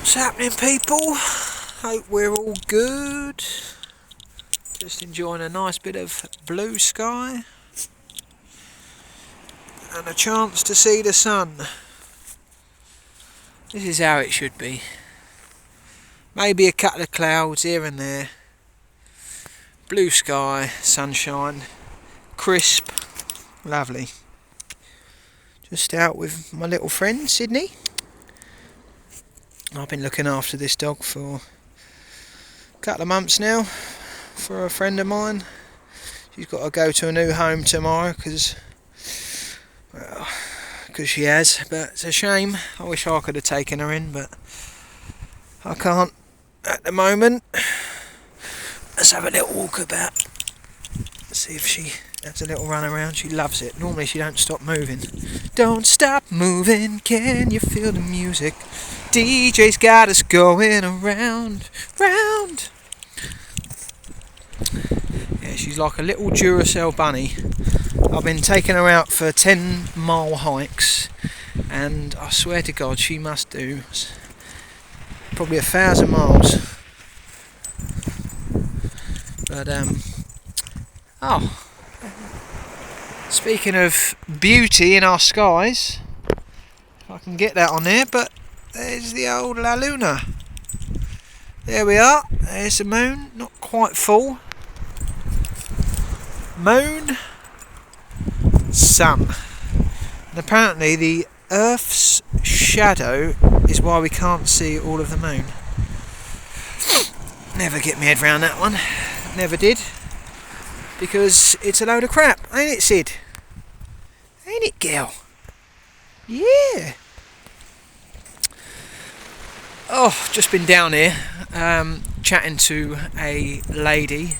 What's happening, people? Hope we're all good. Just enjoying a nice bit of blue sky and a chance to see the sun. This is how it should be. Maybe a couple of clouds here and there. Blue sky, sunshine, crisp, lovely. Just out with my little friend Sydney. I've been looking after this dog for a couple of months now for a friend of mine. She's got to go to a new home tomorrow because she has, but it's a shame. I wish I could have taken her in, but I can't at the moment. Let's have a little walk about, see if she has a little run around. She loves it. Normally she don't stop moving. Don't stop moving, can you feel the music? DJ's got us going around, round. Yeah, she's like a little Duracell bunny. I've been taking her out for 10-mile hikes, and I swear to God she must do probably 1,000 miles. But speaking of beauty in our skies, if I can get that on there, but there's the old La Luna. There we are, there's the moon, not quite full. Moon, sun. And apparently the Earth's shadow is why we can't see all of the moon. Never get my head round that one. Never did. Because it's a load of crap, ain't it, Sid? Ain't it, girl? Yeah. Oh, just been down here chatting to a lady,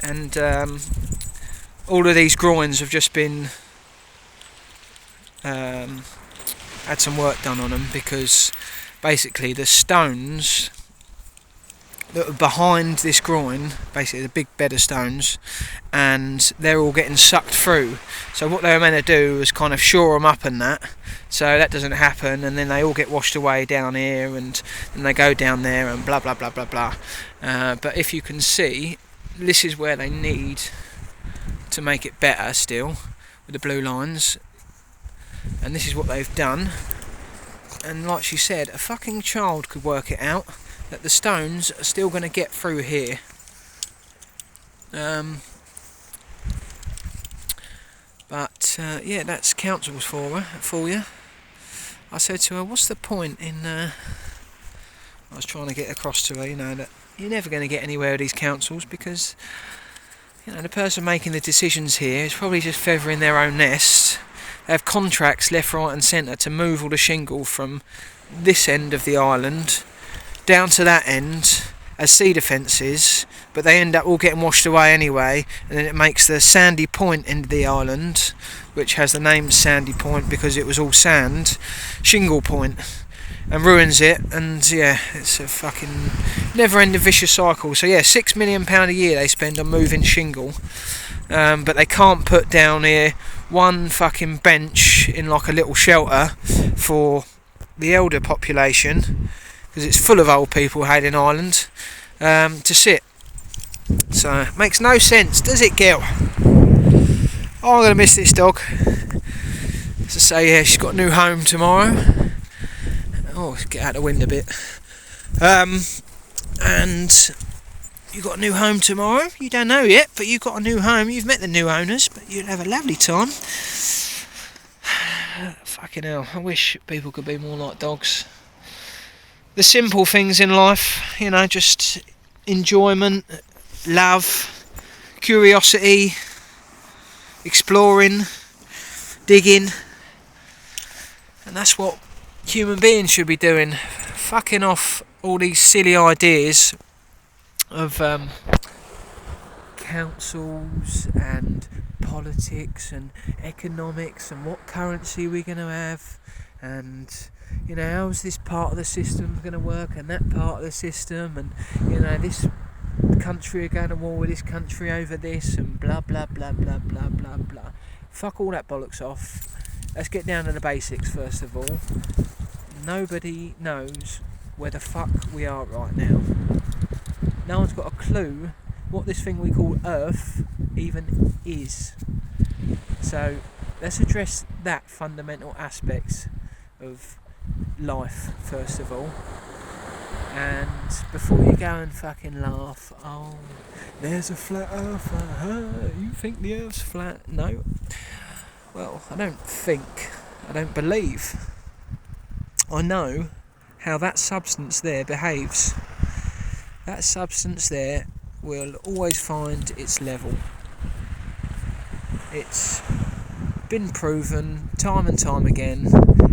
and all of these groins have just been had some work done on them, because basically the stones that are behind this groin, basically the big bed of stones, and they're all getting sucked through. So what they were meant to do was kind of shore them up and that, so that doesn't happen, and then they all get washed away down here, and then they go down there, and blah blah blah blah blah. But if you can see, this is where they need to make it better still, with the blue lines, and this is what they've done. And like she said, a fucking child could work it out, that the stones are still going to get through here. Yeah, that's councils for you. I said to her, what's the point in... I was trying to get across to her, that you're never going to get anywhere with these councils, because the person making the decisions here is probably just feathering their own nest. They have contracts left, right and centre to move all the shingle from this end of the island down to that end as cedar fences, but they end up all getting washed away anyway, and then it makes the sandy point end of the island, which has the name Sandy Point because it was all sand, Shingle Point, and ruins it. And yeah, it's a fucking never-ending vicious cycle. So yeah, £6 million a year they spend on moving shingle, but they can't put down here one fucking bench in like a little shelter for the elder population, because it's full of old people, Hayden Island, to sit. So it makes no sense, does it, girl? Oh, I'm going to miss this dog. As I say, yeah, she's got a new home tomorrow. Oh, get out the wind a bit. And you got a new home tomorrow. You don't know yet, but you've got a new home. You've met the new owners, but you'll have a lovely time. Fucking hell, I wish people could be more like dogs. The simple things in life, just enjoyment, love, curiosity, exploring, digging, and that's what human beings should be doing. Fucking off all these silly ideas of councils and politics and economics and what currency we're going to have, and how's this part of the system going to work and that part of the system, and this country are going to war with this country over this, and blah blah blah blah blah blah blah. Fuck all that bollocks off. Let's get down to the basics first of all. Nobody knows where the fuck we are right now. No one's got a clue what this thing we call Earth even is. So let's address that fundamental aspects of life first of all. And before you go and fucking laugh, oh, there's a flat earth, you think the earth's flat? No. Well, I don't believe. I know how that substance there behaves. That substance there will always find its level. It's been proven time and time again,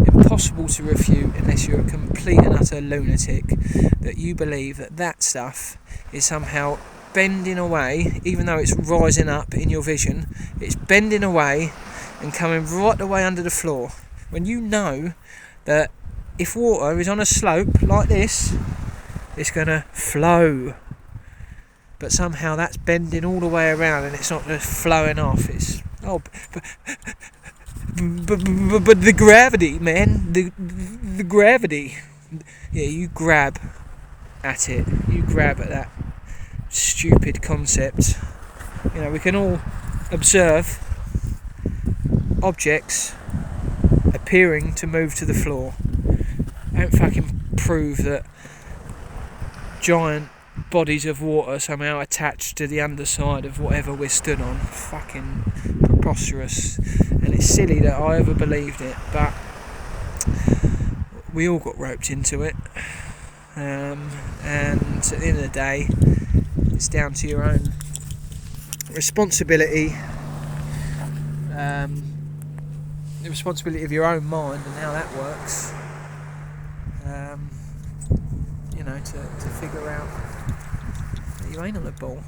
impossible to refute unless you're a complete and utter lunatic, that you believe that stuff is somehow bending away, even though it's rising up in your vision, it's bending away and coming right the way under the floor. When you know that if water is on a slope like this, it's going to flow. But somehow that's bending all the way around and it's not just flowing off. It's but the gravity, man, the gravity. Yeah, you grab at it. You grab at that stupid concept. You know, we can all observe objects appearing to move to the floor. Don't fucking prove that giant bodies of water somehow attached to the underside of whatever we're stood on. Fucking preposterous. And it's silly that I ever believed it, but we all got roped into it. And at the end of the day, it's down to your own responsibility, the responsibility of your own mind and how that works. You know, to figure out that you ain't on the ball.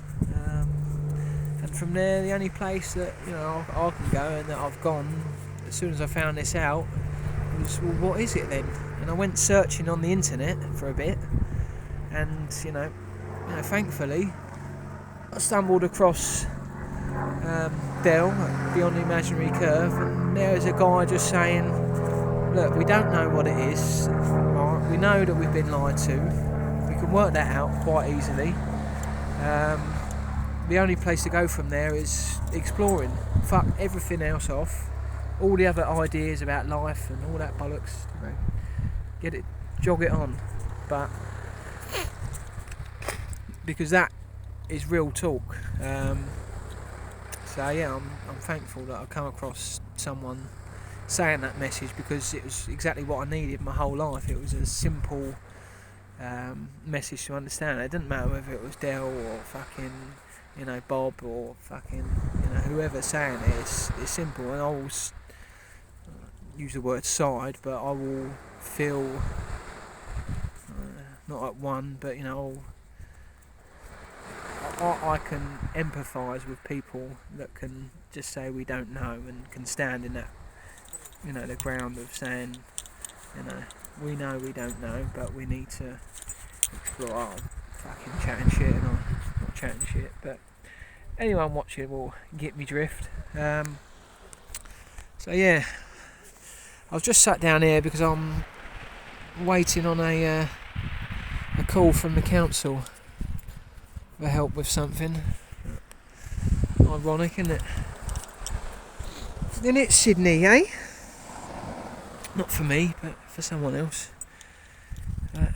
And from there, the only place that, you know, I can go and that I've gone as soon as I found this out was, well, what is it then? And I went searching on the internet for a bit, and you know, thankfully, I stumbled across Dell, Beyond the Imaginary Curve, and there's a guy just saying, look, we don't know what it is, right? We know that we've been lied to. We can work that out quite easily. The only place to go from there is exploring. Fuck everything else off. All the other ideas about life and all that bollocks, you know, jog it on. But because that is real talk. So yeah, I'm thankful that I come across someone saying that message, because it was exactly what I needed my whole life. It was a simple message to understand. It didn't matter whether it was Dell or fucking, you know, Bob or fucking, you know, whoever saying it. It's simple, and I will use the word side, but I will feel not at one, but you know, I can empathise with people that can just say we don't know, and can stand in that, you know, the ground of saying, you know, we know we don't know, but we need to explore. Oh, I'm fucking chatting shit, and I'm not chatting shit, but anyone watching will get me drift. So yeah, I've just sat down here because I'm waiting on a call from the council for help with something. Ironic, isn't it? Isn't it, Sydney, eh? Not for me, but for someone else. But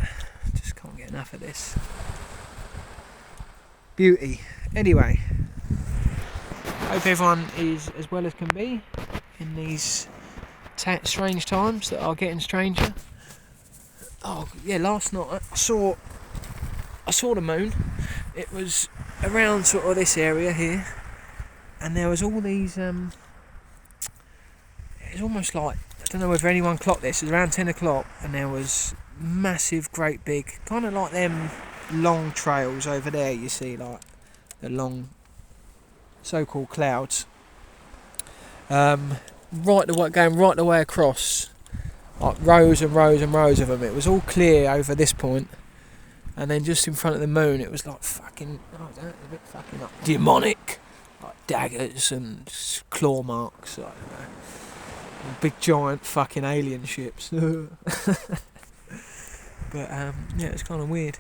just can't get enough of this beauty. Anyway, hope everyone is as well as can be in these strange times that are getting stranger. Oh yeah, last night I saw the moon. It was around sort of this area here, and there was all these it's almost like, I don't know whether anyone clocked this, it was around 10 o'clock, and there was massive, great big, kind of like them long trails over there, you see, like the long so-called clouds, going right the way across, like rows and rows and rows of them. It was all clear over this point, and then just in front of the moon it was like fucking, I don't know, a bit fucking like demonic, like daggers and claw marks, I don't know, and big giant fucking alien ships. But yeah, it's kind of weird.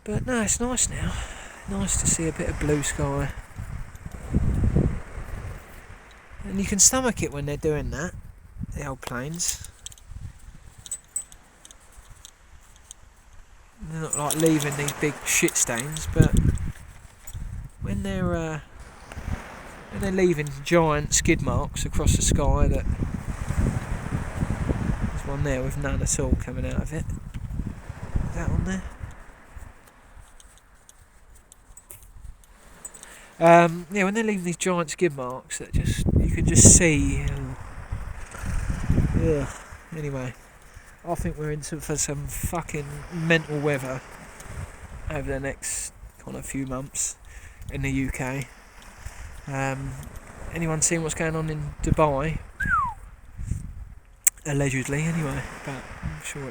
But no, it's nice now. Nice to see a bit of blue sky. And you can stomach it when they're doing that, the old planes. They're not like leaving these big shit stains, but when they're leaving giant skid marks across the sky, that there's one there with none at all coming out of it. Is that on there? Yeah, when they're leaving these giant skid marks that you can just see. Yeah. Anyway, I think we're for some fucking mental weather over the next kind of few months in the UK. Anyone seen what's going on in Dubai? Allegedly, anyway. But I'm sure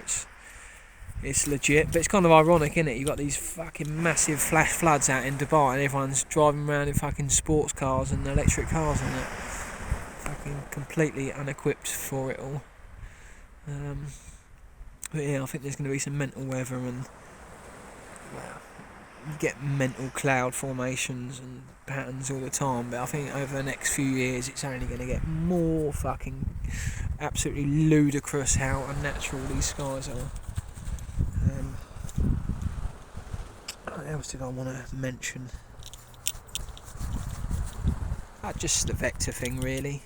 it's legit, but it's kind of ironic, isn't it? You've got these fucking massive flash floods out in Dubai and everyone's driving around in fucking sports cars and electric cars and that. Fucking completely unequipped for it all. But yeah, I think there's going to be some mental weather and you get mental cloud formations and patterns all the time, but I think over the next few years it's only going to get more fucking absolutely ludicrous how unnatural these skies are. What else did I want to mention? Just the vector thing, really.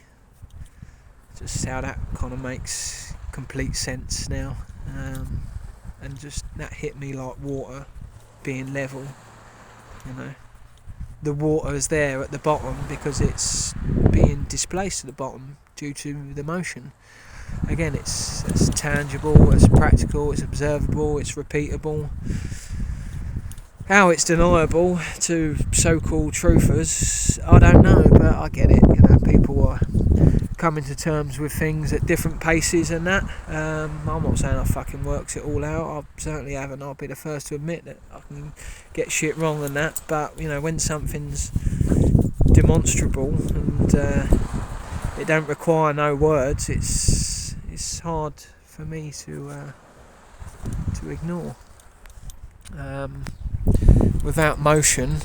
Just how that kind of makes complete sense now. And just that hit me like water being level. You know, the water is there at the bottom because it's being displaced at the bottom due to the motion. Again, it's tangible, it's practical, it's observable, it's repeatable. How it's deniable to so-called truthers, I don't know, but I get it. You know, people are coming to terms with things at different paces and that. I'm not saying I fucking works it all out. I certainly haven't. I'll be the first to admit that I can get shit wrong and that. But you know, when something's demonstrable and it don't require no words, it's hard for me to ignore. Without motion,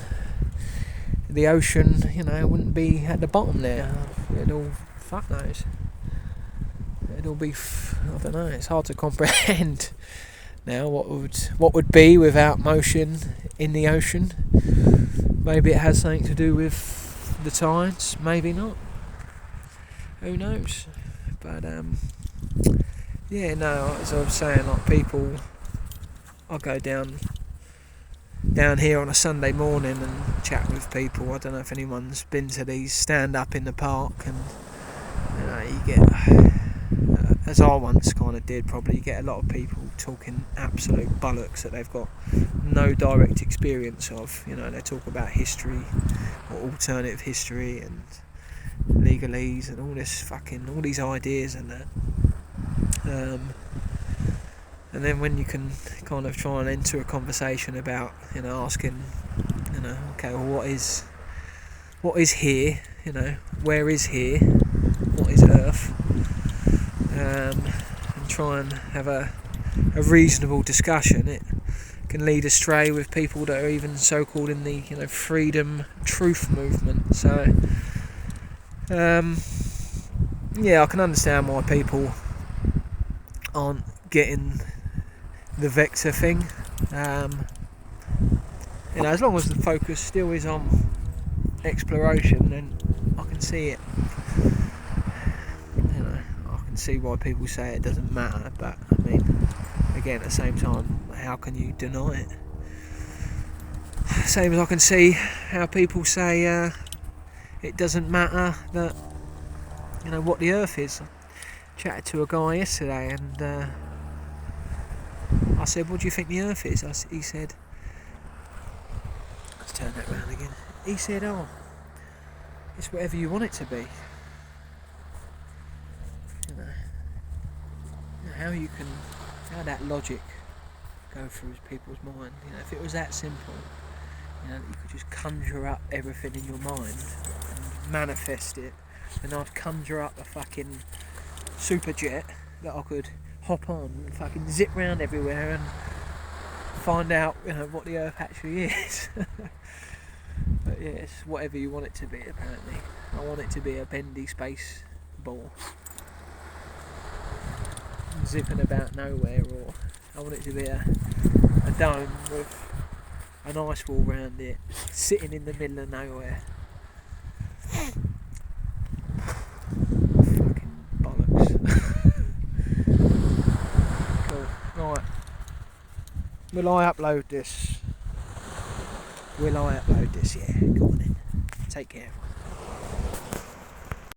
the ocean, you know, wouldn't be at the bottom there. It'd all, fuck knows. It'd all be, I don't know. It's hard to comprehend now what would be without motion in the ocean. Maybe it has something to do with the tides. Maybe not. Who knows? But yeah, no. As I was saying, like people, I go down here on a Sunday morning and chat with people. I don't know if anyone's been to these stand up in the park, and you know, you get, as I once kind of did, probably, you get a lot of people talking absolute bollocks that they've got no direct experience of. You know, they talk about history or alternative history and legalese and all these ideas and that. And then when you can kind of try and enter a conversation about, you know, asking, you know, okay, well, what is here? You know, where is here? What is Earth? And try and have a reasonable discussion. It can lead astray with people that are even so-called in the, you know, freedom truth movement. So, yeah, I can understand why people aren't getting the vector thing. You know, as long as the focus still is on exploration, then I can see it. You know, I can see why people say it doesn't matter, but I mean, again, at the same time, how can you deny it? Same as I can see how people say it doesn't matter that, you know, what the Earth is. I chatted to a guy yesterday and I said, what do you think the Earth is? He said, let's turn that round again. He said, oh, it's whatever you want it to be. You know, how that logic go through people's mind. You know, if it was that simple, you know, that you could just conjure up everything in your mind and manifest it, then I'd conjure up a fucking super jet that I could hop on and fucking zip round everywhere and find out, you know, what the Earth actually is. But yeah, it's whatever you want it to be, apparently. I want it to be a bendy space ball zipping about nowhere, or I want it to be a dome with an ice wall round it, sitting in the middle of nowhere. Fucking bollocks. Cool. Right. Will I upload this? Yeah, go on then. Take care.